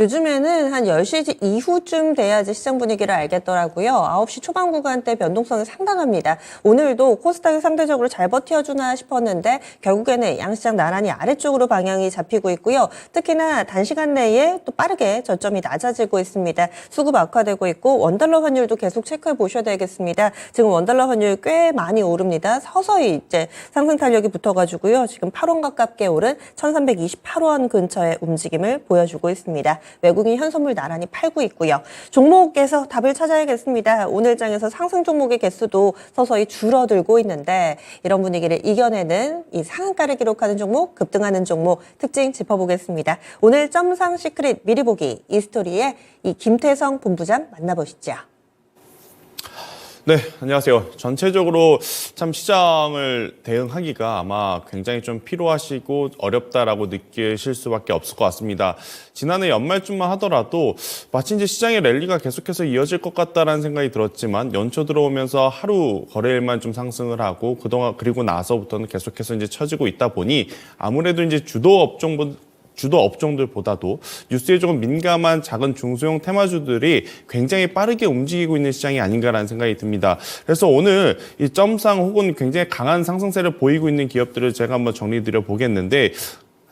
요즘에는 한 10시 이후쯤 돼야지 시장 분위기를 알겠더라고요. 9시 초반 구간대 변동성이 상당합니다. 오늘도 코스닥이 상대적으로 잘 버텨주나 싶었는데 결국에는 양시장 나란히 아래쪽으로 방향이 잡히고 있고요. 특히나 단시간 내에 또 빠르게 저점이 낮아지고 있습니다. 수급 악화되고 있고 원달러 환율도 계속 체크해 보셔야 되겠습니다. 지금 원달러 환율 꽤 많이 오릅니다. 서서히 이제 상승 탄력이 붙어가지고요. 지금 8원 가깝게 오른 1328원 근처의 움직임을 보여주고 있습니다. 외국인 현선물 나란히 팔고 있고요. 종목에서 답을 찾아야겠습니다. 오늘 장에서 상승 종목의 개수도 서서히 줄어들고 있는데 이런 분위기를 이겨내는 이 상한가를 기록하는 종목, 급등하는 종목 특징 짚어보겠습니다. 오늘 점상 시크릿 미리 보기 이 스토리의 이 김태성 본부장 만나보시죠. 네, 안녕하세요. 전체적으로 참 시장을 대응하기가 아마 굉장히 좀 피로하시고 어렵다라고 느끼실 수밖에 없을 것 같습니다. 지난해 연말쯤만 하더라도 마치 이제 시장의 랠리가 계속해서 이어질 것 같다라는 생각이 들었지만 연초 들어오면서 하루 거래일만 좀 상승을 하고 그동안 그리고 나서부터는 계속해서 이제 처지고 있다 보니 아무래도 이제 주도 업종들보다도 뉴스에 조금 민감한 작은 중소형 테마주들이 굉장히 빠르게 움직이고 있는 시장이 아닌가라는 생각이 듭니다. 그래서 오늘 이 점상 혹은 굉장히 강한 상승세를 보이고 있는 기업들을 제가 한번 정리드려 보겠는데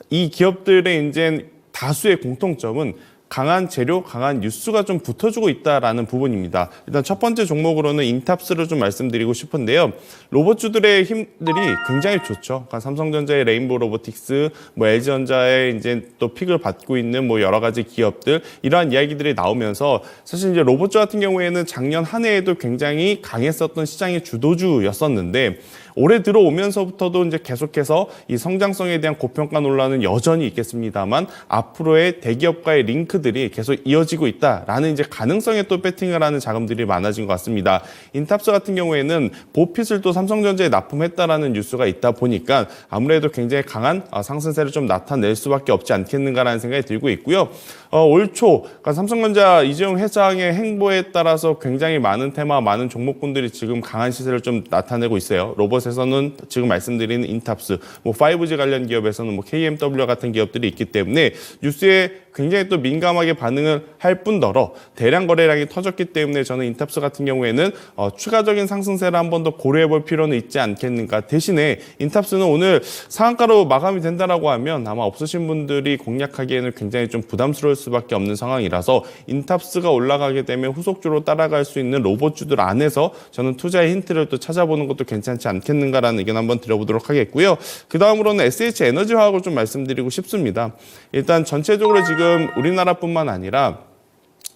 이 기업들의 이제 다수의 공통점은 강한 재료, 강한 뉴스가 좀 붙어주고 있다라는 부분입니다. 일단 첫 번째 종목으로는 인탑스를 좀 말씀드리고 싶은데요. 로봇주들의 힘들이 굉장히 좋죠. 그러니까 삼성전자의 레인보우 로보틱스, LG전자의 이제 또 픽을 받고 있는 여러 가지 기업들 이러한 이야기들이 나오면서 사실 이제 로봇주 같은 경우에는 작년 한 해에도 굉장히 강했었던 시장의 주도주였었는데 올해 들어오면서부터도 이제 계속해서 이 성장성에 대한 고평가 논란은 여전히 있겠습니다만 앞으로의 대기업과의 링크들이 계속 이어지고 있다라는 이제 가능성에 또 배팅을 하는 자금들이 많아진 것 같습니다. 인탑스 같은 경우에는 보핏을 또 삼성전자에 납품했다라는 뉴스가 있다 보니까 아무래도 굉장히 강한 상승세를 좀 나타낼 수밖에 없지 않겠는가라는 생각이 들고 있고요. 올 초 그러니까 삼성전자 이재용 회장의 행보에 따라서 굉장히 많은 테마, 많은 종목군들이 지금 강한 시세를 좀 나타내고 있어요. 로봇에서는 지금 말씀드린 인탑스, 5G 관련 기업에서는 KMW 같은 기업들이 있기 때문에 뉴스에 굉장히 또 민감하게 반응을 할 뿐더러 대량 거래량이 터졌기 때문에 저는 인탑스 같은 경우에는 추가적인 상승세를 한 번 더 고려해 볼 필요는 있지 않겠는가. 대신에 인탑스는 오늘 상한가로 마감이 된다라고 하면 아마 없으신 분들이 공략하기에는 굉장히 좀 부담스러울 수밖에 없는 상황이라서 인탑스가 올라가게 되면 후속주로 따라갈 수 있는 로봇주들 안에서 저는 투자의 힌트를 또 찾아보는 것도 괜찮지 않겠는가라는 의견 한번 드려보도록 하겠고요. 그 다음으로는 SH에너지화학을 좀 말씀드리고 싶습니다. 일단 전체적으로 지금 우리나라뿐만 아니라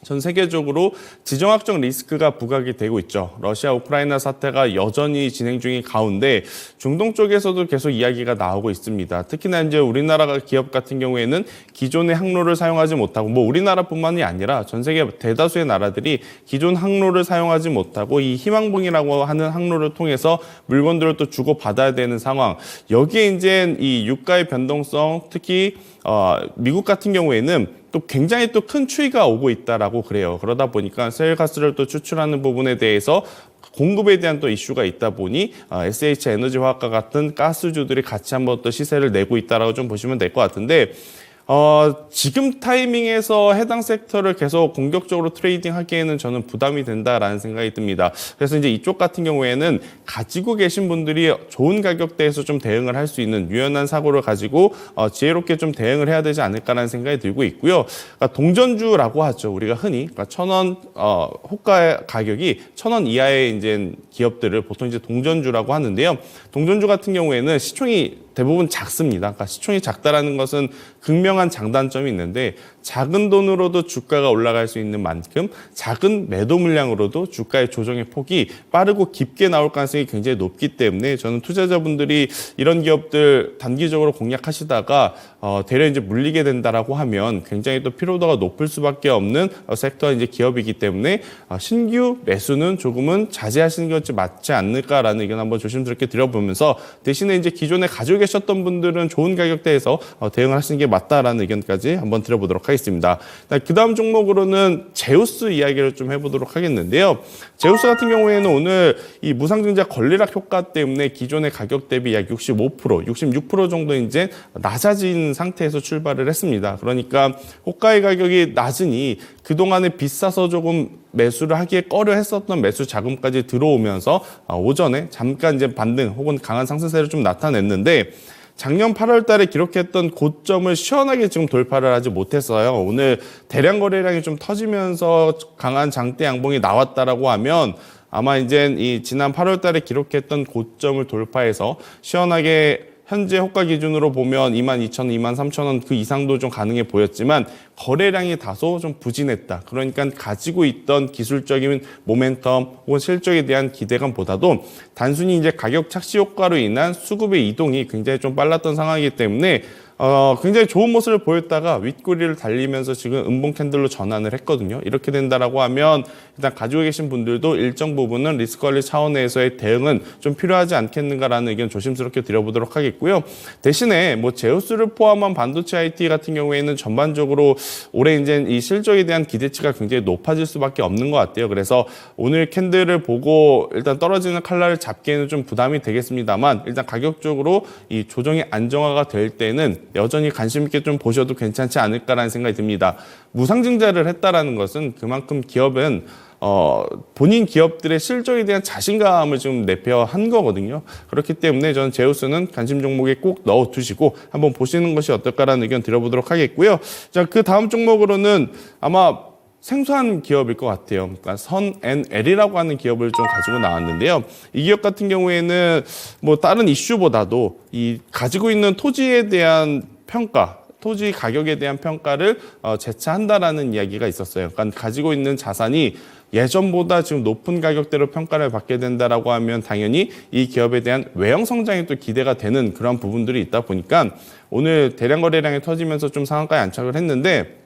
전 세계적으로 지정학적 리스크가 부각이 되고 있죠. 러시아 우크라이나 사태가 여전히 진행 중인 가운데 중동 쪽에서도 계속 이야기가 나오고 있습니다. 특히나 이제 우리나라 기업 같은 경우에는 기존의 항로를 사용하지 못하고 우리나라뿐만이 아니라 전 세계 대다수의 나라들이 기존 항로를 사용하지 못하고 이 희망봉이라고 하는 항로를 통해서 물건들을 또 주고 받아야 되는 상황. 여기에 이제 이 유가의 변동성, 특히 미국 같은 경우에는 또 굉장히 또 큰 추이가 오고 있다라고 그래요. 그러다 보니까 셀가스를 또 추출하는 부분에 대해서 공급에 대한 또 이슈가 있다 보니 SH에너지화학과 같은 가스주들이 같이 한번 또 시세를 내고 있다라고 좀 보시면 될 것 같은데 지금 타이밍에서 해당 섹터를 계속 공격적으로 트레이딩 하기에는 저는 부담이 된다라는 생각이 듭니다. 그래서 이제 이쪽 같은 경우에는 가지고 계신 분들이 좋은 가격대에서 좀 대응을 할 수 있는 유연한 사고를 가지고 지혜롭게 좀 대응을 해야 되지 않을까라는 생각이 들고 있고요. 그러니까 동전주라고 하죠. 우리가 흔히 그러니까 1,000원 호가 가격이 1,000원 이하의 이제 기업들을 보통 이제 동전주라고 하는데요. 동전주 같은 경우에는 시총이 대부분 작습니다. 그러니까 시총이 작다라는 것은 극명한 장단점이 있는데 작은 돈으로도 주가가 올라갈 수 있는 만큼 작은 매도 물량으로도 주가의 조정의 폭이 빠르고 깊게 나올 가능성이 굉장히 높기 때문에 저는 투자자분들이 이런 기업들 단기적으로 공략하시다가 대려 이제 물리게 된다라고 하면 굉장히 또 피로도가 높을 수밖에 없는 섹터의 이제 기업이기 때문에 신규 매수는 조금은 자제하시는 것이 맞지 않을까라는 의견 한번 조심스럽게 드려보면서 대신에 이제 기존에 가지고 계셨던 분들은 좋은 가격대에서 대응을 하시는 게 맞다라는 의견까지 한번 드려보도록 하겠습니다. 하겠습니다. 그 다음 종목으로는 제우스 이야기를 좀 해보도록 하겠는데요. 제우스 같은 경우에는 오늘 이 무상증자 권리락 효과 때문에 기존의 가격 대비 약 65%, 66% 정도 이제 낮아진 상태에서 출발을 했습니다. 그러니까 호가의 가격이 낮으니 그동안에 비싸서 조금 매수를 하기에 꺼려 했었던 매수 자금까지 들어오면서 오전에 잠깐 이제 반등 혹은 강한 상승세를 좀 나타냈는데 작년 8월 달에 기록했던 고점을 시원하게 지금 돌파를 하지 못했어요. 오늘 대량 거래량이 좀 터지면서 강한 장대 양봉이 나왔다라고 하면 아마 이제 이 지난 8월 달에 기록했던 고점을 돌파해서 시원하게 현재 호가 기준으로 보면 22,000원, 23,000원 그 이상도 좀 가능해 보였지만 거래량이 다소 좀 부진했다. 그러니까 가지고 있던 기술적인 모멘텀 혹은 실적에 대한 기대감보다도 단순히 이제 가격 착시 효과로 인한 수급의 이동이 굉장히 좀 빨랐던 상황이기 때문에 굉장히 좋은 모습을 보였다가 윗꼬리를 달리면서 지금 음봉 캔들로 전환을 했거든요. 이렇게 된다라고 하면 일단 가지고 계신 분들도 일정 부분은 리스크 관리 차원에서의 대응은 좀 필요하지 않겠는가라는 의견 조심스럽게 드려보도록 하겠고요. 대신에 뭐 제우스를 포함한 반도체 IT 같은 경우에는 전반적으로 올해 이제 이 실적에 대한 기대치가 굉장히 높아질 수밖에 없는 것 같아요. 그래서 오늘 캔들을 보고 일단 떨어지는 칼날을 잡기에는 좀 부담이 되겠습니다만 일단 가격적으로 이 조정이 안정화가 될 때는 여전히 관심 있게 좀 보셔도 괜찮지 않을까라는 생각이 듭니다. 무상증자를 했다라는 것은 그만큼 기업은 본인 기업들의 실적에 대한 자신감을 좀 내표한 거거든요. 그렇기 때문에 저는 제우스는 관심 종목에 꼭 넣어두시고 한번 보시는 것이 어떨까라는 의견 드려보도록 하겠고요. 자, 그 다음 종목으로는 아마 생소한 기업일 것 같아요. 그러니까 선NL이라고 하는 기업을 좀 가지고 나왔는데요. 이 기업 같은 경우에는 뭐 다른 이슈보다도 이 가지고 있는 토지에 대한 평가, 토지 가격에 대한 평가를 재차한다라는 이야기가 있었어요. 그러니까 가지고 있는 자산이 예전보다 지금 높은 가격대로 평가를 받게 된다라고 하면 당연히 이 기업에 대한 외형 성장이 또 기대가 되는 그런 부분들이 있다 보니까 오늘 대량 거래량이 터지면서 좀 상한가에 안착을 했는데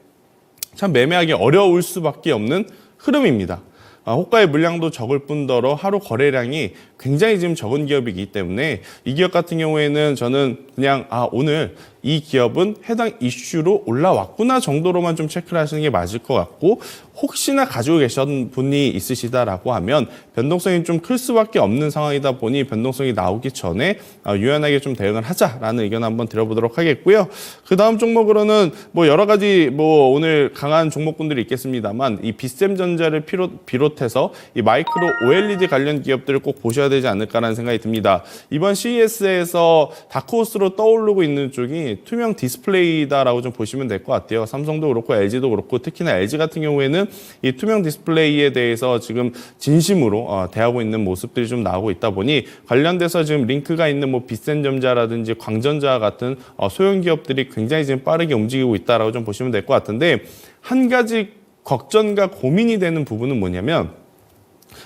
참 매매하기 어려울 수밖에 없는 흐름입니다. 호가의 물량도 적을 뿐더러 하루 거래량이 굉장히 지금 적은 기업이기 때문에 이 기업 같은 경우에는 저는 그냥 오늘 이 기업은 해당 이슈로 올라왔구나 정도로만 좀 체크를 하시는 게 맞을 것 같고 혹시나 가지고 계신 분이 있으시다라고 하면 변동성이 좀 클 수밖에 없는 상황이다 보니 변동성이 나오기 전에 유연하게 좀 대응을 하자라는 의견 한번 드려보도록 하겠고요. 그 다음 종목으로는 뭐 여러 가지 뭐 오늘 강한 종목군들이 있겠습니다만 이 비셈전자를 비롯해서 이 마이크로 OLED 관련 기업들을 꼭 보셔야 되지 않을까라는 생각이 듭니다. 이번 CES에서 다크호스로 떠오르고 있는 쪽이 투명 디스플레이다라고 좀 보시면 될 것 같아요. 삼성도 그렇고 LG도 그렇고 특히나 LG 같은 경우에는 이 투명 디스플레이에 대해서 지금 진심으로 대하고 있는 모습들이 좀 나오고 있다 보니 관련돼서 지금 링크가 있는 뭐 비센전자라든지 광전자 같은 소형 기업들이 굉장히 지금 빠르게 움직이고 있다라고 좀 보시면 될 것 같은데 한 가지 걱정과 고민이 되는 부분은 뭐냐면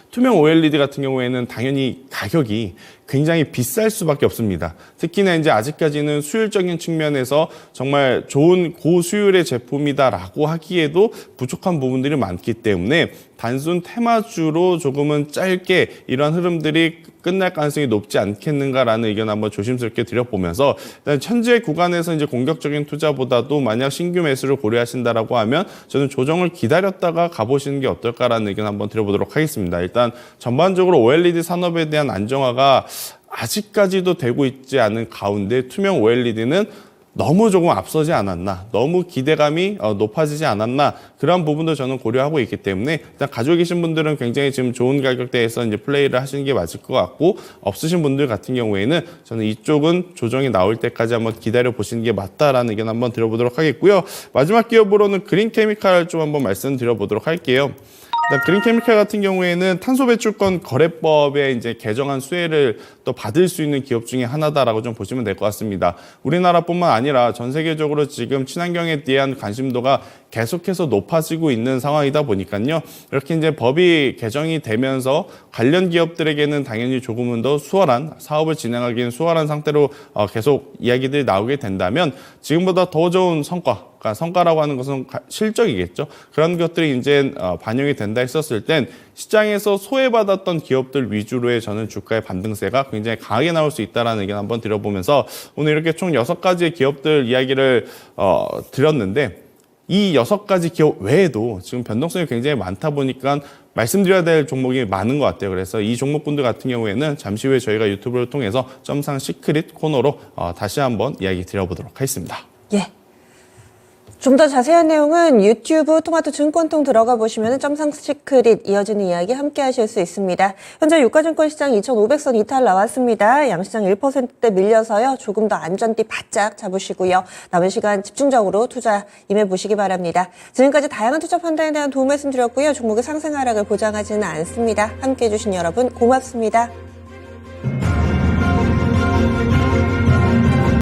투명 OLED 같은 경우에는 당연히 가격이 굉장히 비쌀 수밖에 없습니다. 특히나 이제 아직까지는 수율적인 측면에서 정말 좋은 고수율의 제품이다라고 하기에도 부족한 부분들이 많기 때문에 단순 테마주로 조금은 짧게 이런 흐름들이 끝날 가능성이 높지 않겠는가라는 의견 한번 조심스럽게 드려보면서 일단 현재 구간에서 이제 공격적인 투자보다도 만약 신규 매수를 고려하신다라고 하면 저는 조정을 기다렸다가 가보시는 게 어떨까라는 의견 한번 드려보도록 하겠습니다. 일단 전반적으로 OLED 산업에 대한 안정화가 아직까지도 되고 있지 않은 가운데 투명 OLED는 너무 조금 앞서지 않았나, 너무 기대감이 높아지지 않았나 그런 부분도 저는 고려하고 있기 때문에 일단 가지고 계신 분들은 굉장히 지금 좋은 가격대에서 이제 플레이를 하시는 게 맞을 것 같고 없으신 분들 같은 경우에는 저는 이쪽은 조정이 나올 때까지 한번 기다려 보시는 게 맞다라는 의견 한번 드려보도록 하겠고요. 마지막 기업으로는 그린케미칼 좀 한번 말씀드려보도록 할게요. 그린케미칼 같은 경우에는 탄소배출권 거래법에 이제 개정안 수혜를 또 받을 수 있는 기업 중에 하나다라고 좀 보시면 될 것 같습니다. 우리나라뿐만 아니라 전 세계적으로 지금 친환경에 대한 관심도가 계속해서 높아지고 있는 상황이다 보니까요. 이렇게 이제 법이 개정이 되면서 관련 기업들에게는 당연히 조금은 더 수월한 사업을 진행하기는 수월한 상태로 계속 이야기들이 나오게 된다면 지금보다 더 좋은 성과, 그러니까 성과라고 하는 것은 실적이겠죠. 그런 것들이 이제 반영이 된다 했었을 땐 시장에서 소외받았던 기업들 위주로의 저는 주가의 반등세가 굉장히 강하게 나올 수 있다는 의견 한번 드려보면서 오늘 이렇게 총 6가지의 기업들 이야기를 드렸는데 이 6가지 기업 외에도 지금 변동성이 굉장히 많다 보니까 말씀드려야 될 종목이 많은 것 같아요. 그래서 이 종목군들 같은 경우에는 잠시 후에 저희가 유튜브를 통해서 점상 시크릿 코너로 다시 한번 이야기 드려보도록 하겠습니다. 예. 좀 더 자세한 내용은 유튜브 토마토 증권통 들어가 보시면 점상 시크릿 이어지는 이야기 함께 하실 수 있습니다. 현재 유가증권 시장 2,500선 이탈 나왔습니다. 양시장 1%대 밀려서요. 조금 더 안전띠 바짝 잡으시고요. 남은 시간 집중적으로 투자 임해보시기 바랍니다. 지금까지 다양한 투자 판단에 대한 도움 말씀드렸고요. 종목의 상승 하락을 보장하지는 않습니다. 함께해 주신 여러분 고맙습니다.